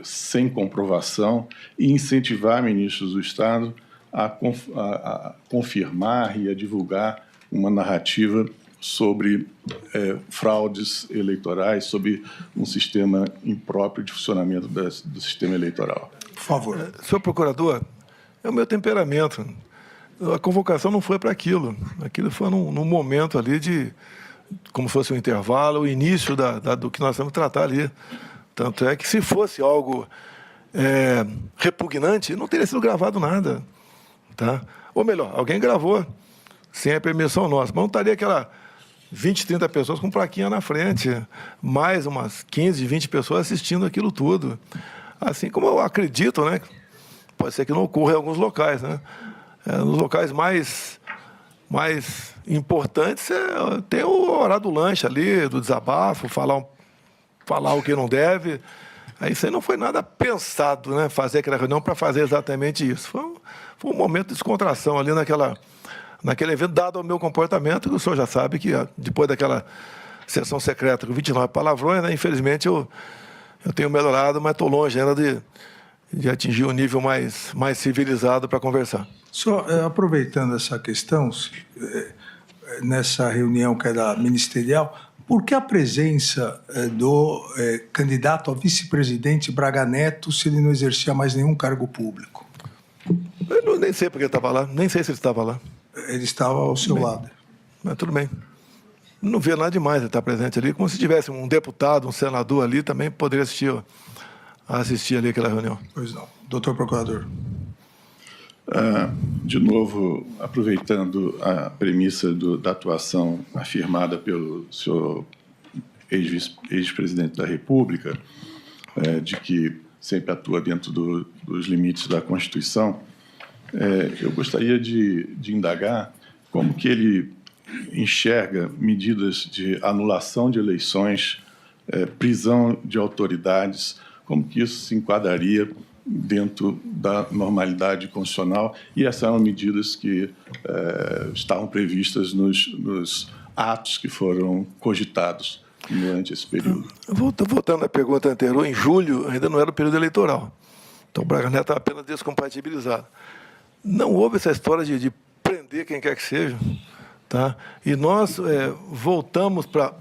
sem comprovação e incentivar ministros do Estado a confirmar e a divulgar uma narrativa sobre fraudes eleitorais, sobre um sistema impróprio de funcionamento do sistema eleitoral. Por favor. Senhor procurador, é o meu temperamento. A convocação não foi para aquilo. Aquilo foi num momento ali como se fosse um intervalo, o início do que nós temos que tratar ali. Tanto é que se fosse algo repugnante, não teria sido gravado nada. Tá? Ou melhor, alguém gravou sem a permissão nossa, mas não estaria aquela 20, 30 pessoas com plaquinha na frente, mais umas 15, 20 pessoas assistindo aquilo tudo. Assim como eu acredito, né? Pode ser que não ocorra em alguns locais, né? Nos locais mais importantes, tem o horário do lanche ali, do desabafo, falar o que não deve. Aí isso aí não foi nada pensado, né? Fazer aquela reunião para fazer exatamente isso. Foi um momento de descontração ali naquele evento, dado o meu comportamento, que o senhor já sabe que depois daquela sessão secreta com 29 palavrões, né? Infelizmente eu tenho melhorado, mas estou longe ainda de atingir um nível mais civilizado para conversar. Só aproveitando essa questão, nessa reunião que era ministerial, por que a presença do candidato a vice-presidente Braga Neto se ele não exercia mais nenhum cargo público? Eu nem sei porque ele estava lá, nem sei se ele estava lá. Ele estava ao seu lado. Mas tudo bem. Não via nada demais ele estar presente ali, como se tivesse um deputado, um senador ali, também poderia assistir ali aquela reunião. Pois não. Doutor Procurador. De novo, aproveitando a premissa da atuação afirmada pelo senhor ex-presidente da República, de que sempre atua dentro dos limites da Constituição, eu gostaria de indagar como que ele enxerga medidas de anulação de eleições, prisão de autoridades, como que isso se enquadraria dentro da normalidade constitucional, e essas eram medidas que estavam previstas nos atos que foram cogitados durante esse período. Voltando à pergunta anterior, em julho ainda não era o período eleitoral. Então o Braga Neto estava apenas descompatibilizado. Não houve essa história de prender quem quer que seja. Tá? E nós voltamos para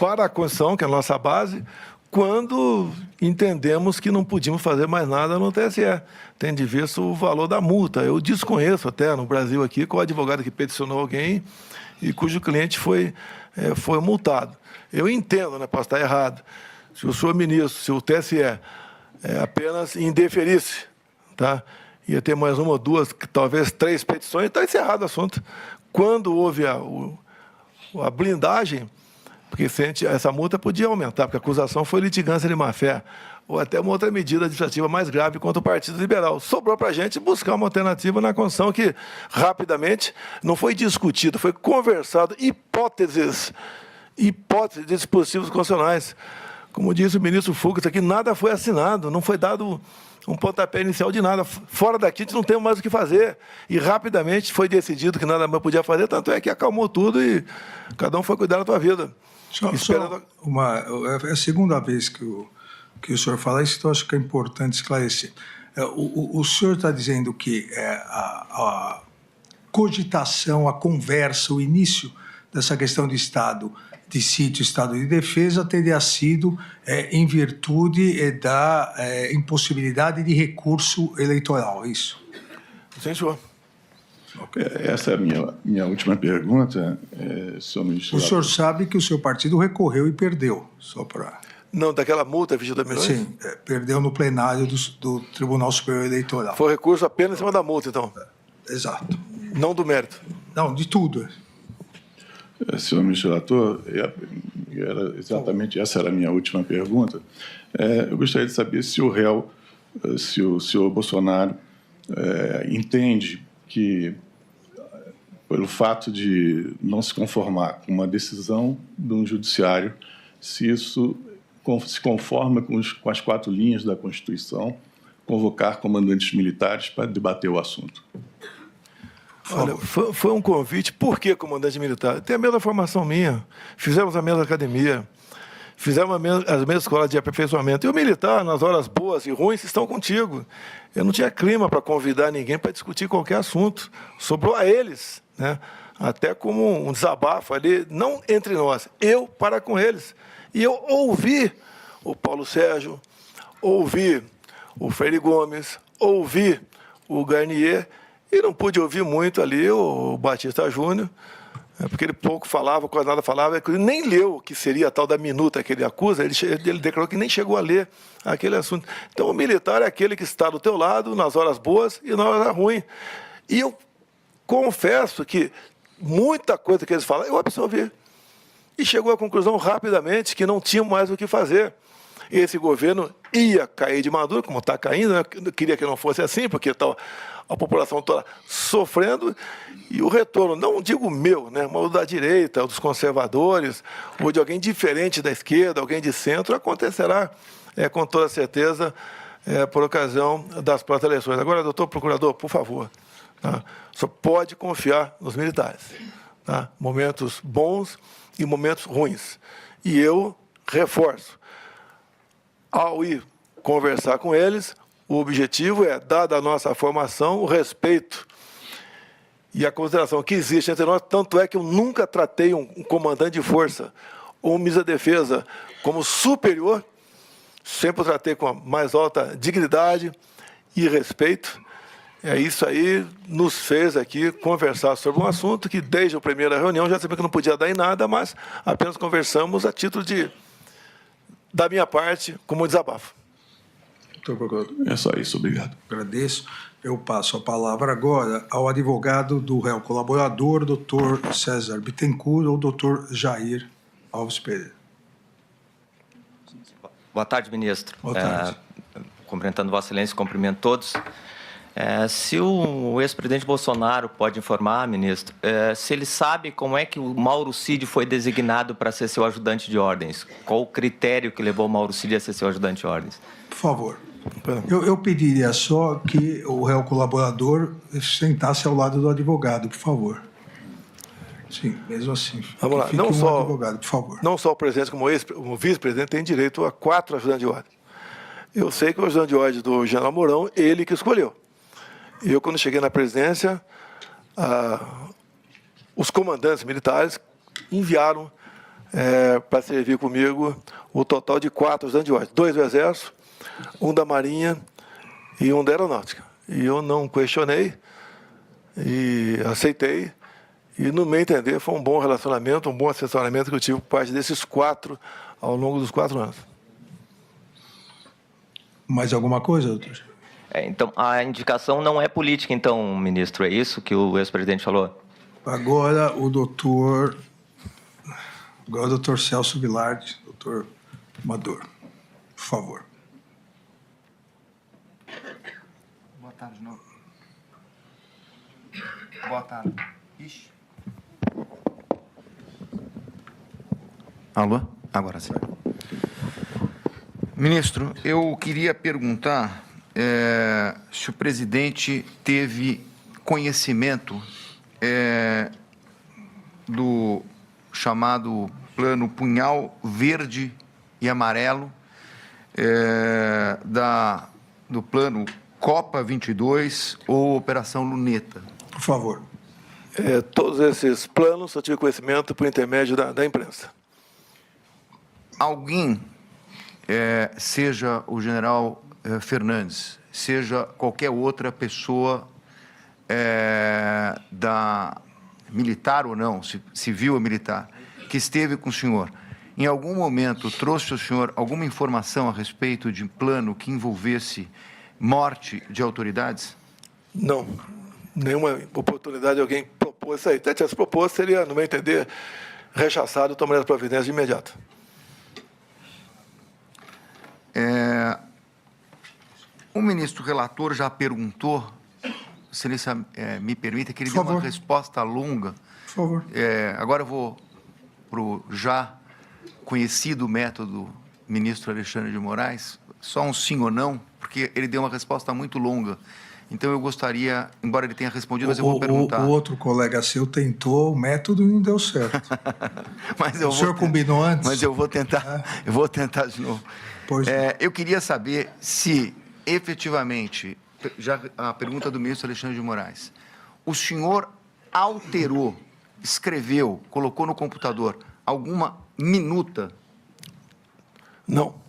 a Constituição, que é a nossa base, quando entendemos que não podíamos fazer mais nada no TSE, tendo de vista o valor da multa. Eu desconheço até no Brasil aqui qual advogado que peticionou alguém e cujo cliente foi multado. Eu entendo, né, posso estar errado, se o senhor ministro, se o TSE apenas indeferisse, tá? Ia ter mais uma ou duas, talvez 3 petições, está encerrado o assunto. Quando houve a blindagem, porque essa multa podia aumentar, porque a acusação foi litigância de má-fé, ou até uma outra medida administrativa mais grave contra o Partido Liberal. Sobrou para a gente buscar uma alternativa na Constituição que, rapidamente, não foi discutido, foi conversado, hipóteses de dispositivos constitucionais. Como disse o ministro Fux aqui, nada foi assinado, não foi dado um pontapé inicial de nada. Fora daqui, a gente não tem mais o que fazer. E, rapidamente, foi decidido que nada mais podia fazer, tanto é que acalmou tudo e cada um foi cuidar da sua vida. É a segunda vez que o senhor fala isso, então acho que é importante esclarecer. O senhor está dizendo que a cogitação, a conversa, o início dessa questão de Estado de sítio, Estado de defesa, teria sido em virtude da impossibilidade de recurso eleitoral, é isso? Sim, senhor. Okay. Essa é a minha última pergunta, senhor ministro. O senhor sabe que o seu partido recorreu e perdeu, só para... Não, daquela multa, 22 milhões? Sim, perdeu no plenário do Tribunal Superior Eleitoral. Foi recurso apenas em cima da multa, então? Exato. Não do mérito? Não, de tudo. Senhor ministro relator, exatamente essa era a minha última pergunta. Eu gostaria de saber se o réu, se o senhor Bolsonaro entende que, pelo fato de não se conformar com uma decisão de um judiciário, se isso se conforma com as 4 linhas da Constituição, convocar comandantes militares para debater o assunto. Olha, foi um convite. Por que comandante militar? Tem a mesma formação minha, fizemos a mesma academia, fizemos as mesmas escolas de aperfeiçoamento. E o militar, nas horas boas e ruins, estão contigo. Eu não tinha clima para convidar ninguém para discutir qualquer assunto. Sobrou a eles, né? Até como um desabafo ali, não entre nós, eu para com eles. E eu ouvi o Paulo Sérgio, ouvi o Freire Gomes, ouvi o Garnier, e não pude ouvir muito ali o Batista Júnior, porque ele pouco falava, quase nada falava, ele nem leu o que seria a tal da minuta que ele acusa, ele declarou que nem chegou a ler aquele assunto. Então, o militar é aquele que está do teu lado nas horas boas e nas horas ruins. E eu confesso que muita coisa que eles falam, eu absorvi. E chegou à conclusão rapidamente que não tinha mais o que fazer. Esse governo ia cair de maduro, como está caindo, né? Eu queria que não fosse assim, porque a população toda sofrendo, e o retorno, não digo meu, né, mas o da direita, dos conservadores, ou de alguém diferente da esquerda, alguém de centro, acontecerá com toda certeza por ocasião das próximas eleições. Agora, doutor procurador, por favor, tá? Só pode confiar nos militares. Tá? Momentos bons e momentos ruins. E eu reforço, ao ir conversar com eles, o objetivo é, dada a nossa formação, o respeito e a consideração que existe entre nós, tanto é que eu nunca tratei um comandante de força ou um ministro da defesa como superior, sempre o tratei com a mais alta dignidade e respeito, Isso aí nos fez aqui conversar sobre um assunto que, desde a primeira reunião, já sabia que não podia dar em nada, mas apenas conversamos a título da minha parte, como um desabafo. Doutor Procurador. É só isso, obrigado. Agradeço. Eu passo a palavra agora ao advogado do réu colaborador, doutor César Bittencourt, ou doutor Jair Alves Pereira. Boa tarde, ministro. Boa tarde. Cumprimentando Vossa Excelência, cumprimento todos. Se o ex-presidente Bolsonaro pode informar, ministro, se ele sabe como é que o Mauro Cid foi designado para ser seu ajudante de ordens? Qual o critério que levou o Mauro Cid a ser seu ajudante de ordens? Por favor. Eu pediria só que o réu colaborador sentasse ao lado do advogado, por favor. Sim, mesmo assim. Vamos lá. Fique Não um só, advogado, por favor. não só o presidente, como o vice-presidente tem direito a 4 ajudantes de ordem. Eu sei que o ajudante de ordem do general Mourão, ele que escolheu. Eu, quando cheguei na presidência, os comandantes militares enviaram para servir comigo o total de 4 ajudantes de ordem. 2 do Exército, 1 da Marinha e 1 da Aeronáutica. E eu não questionei e aceitei. E, no meu entender, foi um bom relacionamento, um bom assessoramento que eu tive por parte desses 4 ao longo dos 4 anos. Mais alguma coisa, doutor? Então, a indicação não é política, então, ministro, é isso que o ex-presidente falou? Agora o doutor Celso Vilardi, doutor Amador, por favor. Boa tarde, não. Boa tarde. Ixi. Alô? Agora sim. Ministro, eu queria perguntar se o presidente teve conhecimento do chamado Plano Punhal Verde e Amarelo, do Plano Copa 22 ou Operação Luneta. Por favor. Todos esses planos eu tive conhecimento por intermédio da imprensa. Alguém, seja o general Fernandes, seja qualquer outra pessoa da militar ou não, civil ou militar, que esteve com o senhor, em algum momento trouxe ao senhor alguma informação a respeito de um plano que envolvesse morte de autoridades? Não. Nenhuma oportunidade de alguém propôs isso aí. Até tivesse proposto, seria, no meu entender, rechaçado e tomaria as providências de imediato. O ministro relator já perguntou, se ele me permite, que ele Por dê favor. uma resposta longa. Por favor. Agora eu vou para o já conhecido método ministro Alexandre de Moraes, só um sim ou não, porque ele deu uma resposta muito longa. Então eu gostaria, embora ele tenha respondido, mas eu vou perguntar. O outro colega seu tentou o método e não deu certo. Mas eu O senhor combinou antes? Mas eu vou tentar de novo. Pois não. Eu queria saber se, efetivamente, já a pergunta do ministro Alexandre de Moraes, o senhor alterou, escreveu, colocou no computador alguma minuta? Não.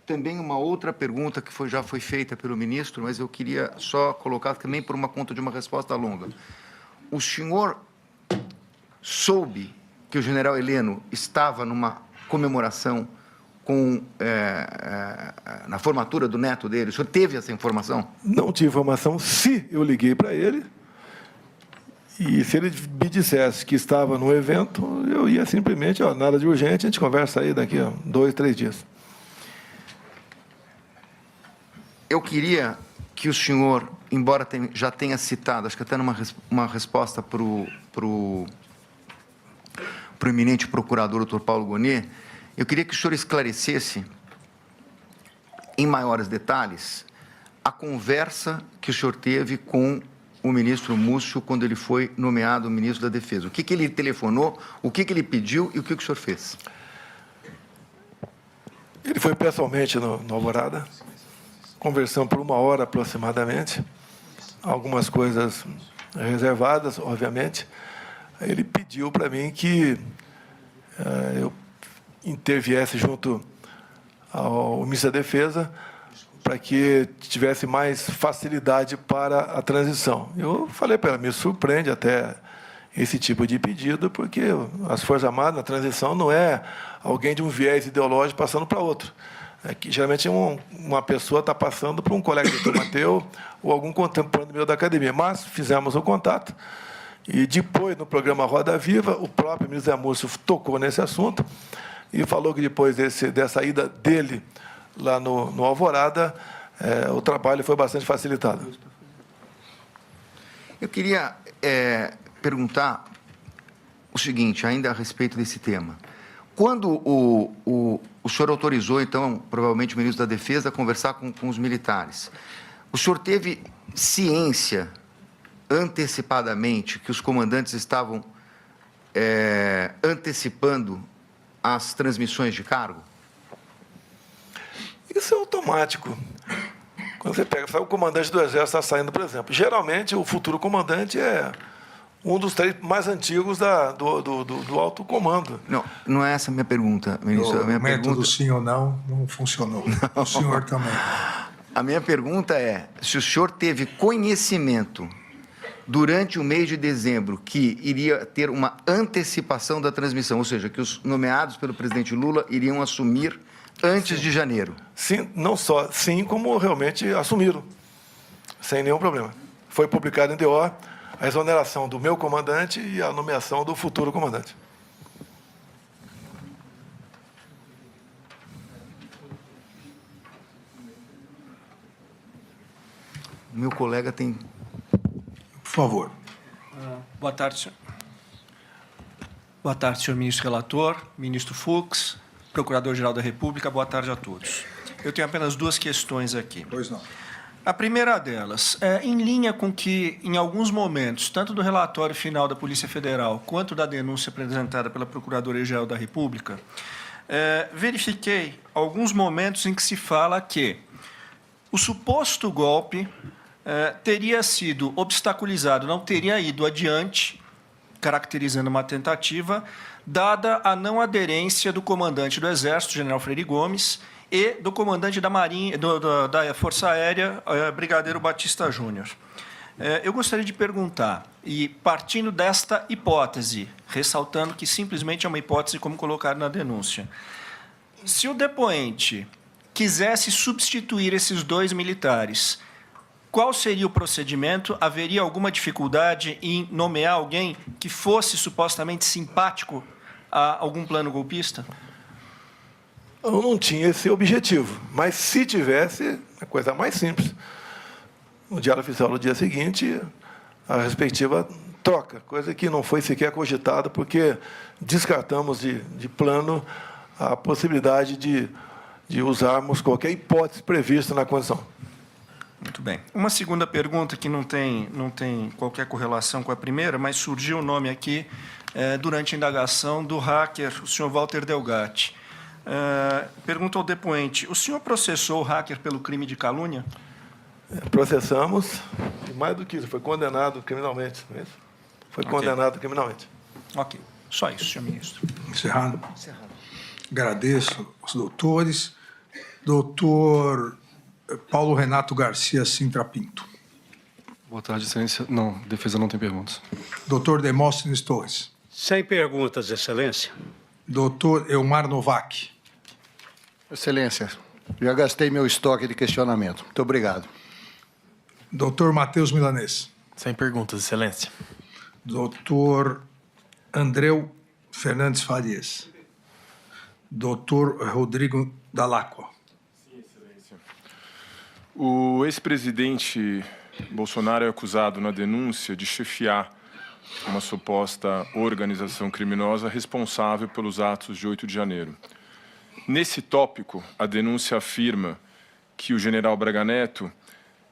Também uma outra pergunta que já foi feita pelo ministro, mas eu queria só colocar também por uma conta de uma resposta longa. O senhor soube que o general Heleno estava numa comemoração na formatura do neto dele? O senhor teve essa informação? Não tive informação. Se eu liguei para ele, e se ele me dissesse que estava no evento, eu ia simplesmente, nada de urgente, a gente conversa aí daqui a 2, 3 dias. Eu queria que o senhor, embora já tenha citado, acho que até numa resposta para o eminente procurador, doutor Paulo Gonet, eu queria que o senhor esclarecesse, em maiores detalhes, a conversa que o senhor teve com o ministro Múcio quando ele foi nomeado ministro da Defesa. O que ele telefonou, o que ele pediu e o que o senhor fez? Ele foi pessoalmente no Alvorada, conversamos por 1 hora aproximadamente, algumas coisas reservadas, obviamente. Ele pediu para mim que eu interviesse junto ao Ministério da Defesa para que tivesse mais facilidade para a transição. Eu falei para ela, me surpreende até esse tipo de pedido, porque as Forças Armadas, na transição, não é alguém de um viés ideológico passando para outro. É que, geralmente, uma pessoa está passando para um colega de turma teu ou algum contemporâneo meu da academia. Mas fizemos o contato e, depois, no programa Roda Viva, o próprio ministro Zé Múcio tocou nesse assunto e falou que, depois dessa ida dele lá no Alvorada, o trabalho foi bastante facilitado. Eu queria perguntar o seguinte, ainda a respeito desse tema. Quando o senhor autorizou, então, provavelmente o ministro da Defesa, a conversar com os militares, o senhor teve ciência, antecipadamente, que os comandantes estavam antecipando as transmissões de cargo? Isso é automático. Quando você pega, o comandante do Exército está saindo, por exemplo. Geralmente, o futuro comandante é um dos 3 mais antigos do alto comando. Não é essa a minha pergunta, ministro. O método sim ou não funcionou. Não. O senhor também. A minha pergunta é, se o senhor teve conhecimento durante o mês de dezembro que iria ter uma antecipação da transmissão, ou seja, que os nomeados pelo presidente Lula iriam assumir antes de janeiro. Sim, não só sim, como realmente assumiram, sem nenhum problema. Foi publicado em DO a exoneração do meu comandante e a nomeação do futuro comandante. O meu colega tem... Por favor. Boa tarde, senhor. Boa tarde, senhor ministro relator, ministro Fux, Procurador-Geral da República, boa tarde a todos. Eu tenho apenas 2 questões aqui. Pois não. A primeira delas, em linha com que, em alguns momentos, tanto do relatório final da Polícia Federal quanto da denúncia apresentada pela Procuradoria-Geral da República, verifiquei alguns momentos em que se fala que o suposto golpe teria sido obstaculizado, não teria ido adiante, caracterizando uma tentativa, dada a não aderência do comandante do Exército, general Freire Gomes, e do comandante da Marinha, da Força Aérea, Brigadeiro Batista Júnior. Eu gostaria de perguntar, e partindo desta hipótese, ressaltando que simplesmente é uma hipótese como colocado na denúncia, se o depoente quisesse substituir esses 2 militares, qual seria o procedimento? Haveria alguma dificuldade em nomear alguém que fosse supostamente simpático a algum plano golpista? Eu não tinha esse objetivo, mas se tivesse, a coisa mais simples. No Diário Oficial, no dia seguinte, a respectiva troca, coisa que não foi sequer cogitada, porque descartamos de plano a possibilidade de usarmos qualquer hipótese prevista na condição. Muito bem. Uma segunda pergunta que não tem qualquer correlação com a primeira, mas surgiu o nome aqui durante a indagação do hacker, o senhor Walter Delgatti. Pergunta ao depoente, o senhor processou o hacker pelo crime de calúnia? Processamos, e mais do que isso, foi condenado criminalmente. Não é isso? Foi condenado criminalmente. Ok. Só isso, senhor ministro. Encerrado. Agradeço aos doutores. Doutor Paulo Renato Garcia Sintra Pinto. Boa tarde, excelência. Não, defesa não tem perguntas. Doutor Demóstenes Torres. Sem perguntas, excelência. Doutor Elmar Novak. Excelência, já gastei meu estoque de questionamento. Muito obrigado. Doutor Matheus Milanês. Sem perguntas, excelência. Doutor Andreu Fernandes Farias. Doutor Rodrigo Dalacqua. Sim, excelência. O ex-presidente Bolsonaro é acusado na denúncia de chefiar uma suposta organização criminosa responsável pelos atos de 8 de janeiro. Nesse tópico, a denúncia afirma que o general Braga Neto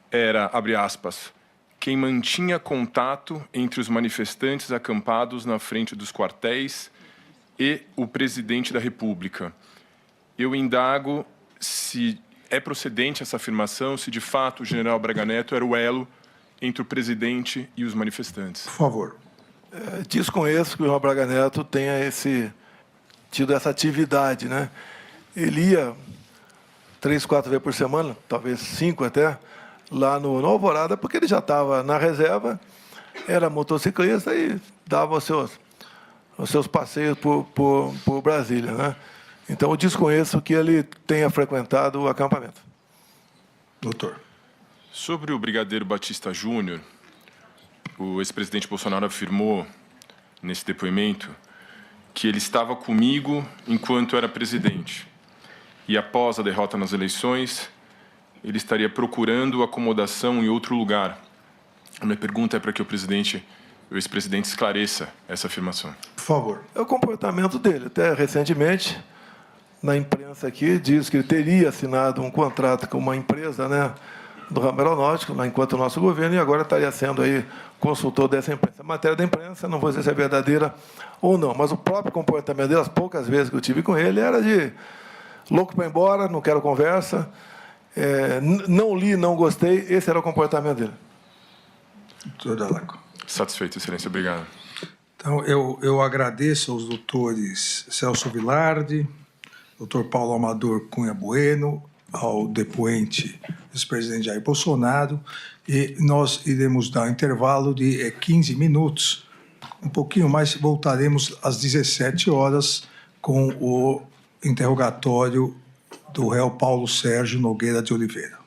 era, abre aspas, quem mantinha contato entre os manifestantes acampados na frente dos quartéis e o presidente da República. Eu indago se é procedente essa afirmação, se de fato o general Braga Neto era o elo entre o presidente e os manifestantes. Por favor. Desconheço que o João Braga Neto tenha tido essa atividade, né? Ele ia 3, 4 vezes por semana, talvez 5 até, lá no Alvorada, porque ele já estava na reserva, era motociclista e dava os seus passeios por Brasília, né? Então, eu desconheço que ele tenha frequentado o acampamento. Doutor. Sobre o brigadeiro Batista Júnior, o ex-presidente Bolsonaro afirmou nesse depoimento que ele estava comigo enquanto era presidente. E após a derrota nas eleições, ele estaria procurando acomodação em outro lugar. A minha pergunta é para que o ex-presidente esclareça essa afirmação. Por favor. É o comportamento dele. Até recentemente, na imprensa aqui, diz que ele teria assinado um contrato com uma empresa, né, do ramo aeronáutico, enquanto o nosso governo, e agora estaria sendo aí consultor dessa imprensa. A matéria da imprensa, não vou dizer se é verdadeira ou não, mas o próprio comportamento dele, as poucas vezes que eu tive com ele, era de louco para ir embora, não quero conversa, não li, não gostei, esse era o comportamento dele. Doutor Dalaco. Satisfeito, excelência. Obrigado. Então, eu agradeço aos doutores Celso Vilardi, doutor Paulo Amador Cunha Bueno, ao depoente ex-presidente Jair Bolsonaro, e nós iremos dar um intervalo de 15 minutos, um pouquinho mais, voltaremos às 17 horas com o interrogatório do réu Paulo Sérgio Nogueira de Oliveira.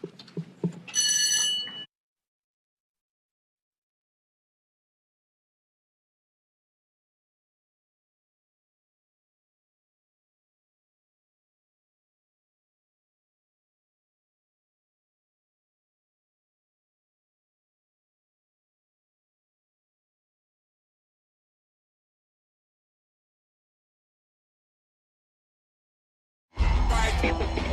Right.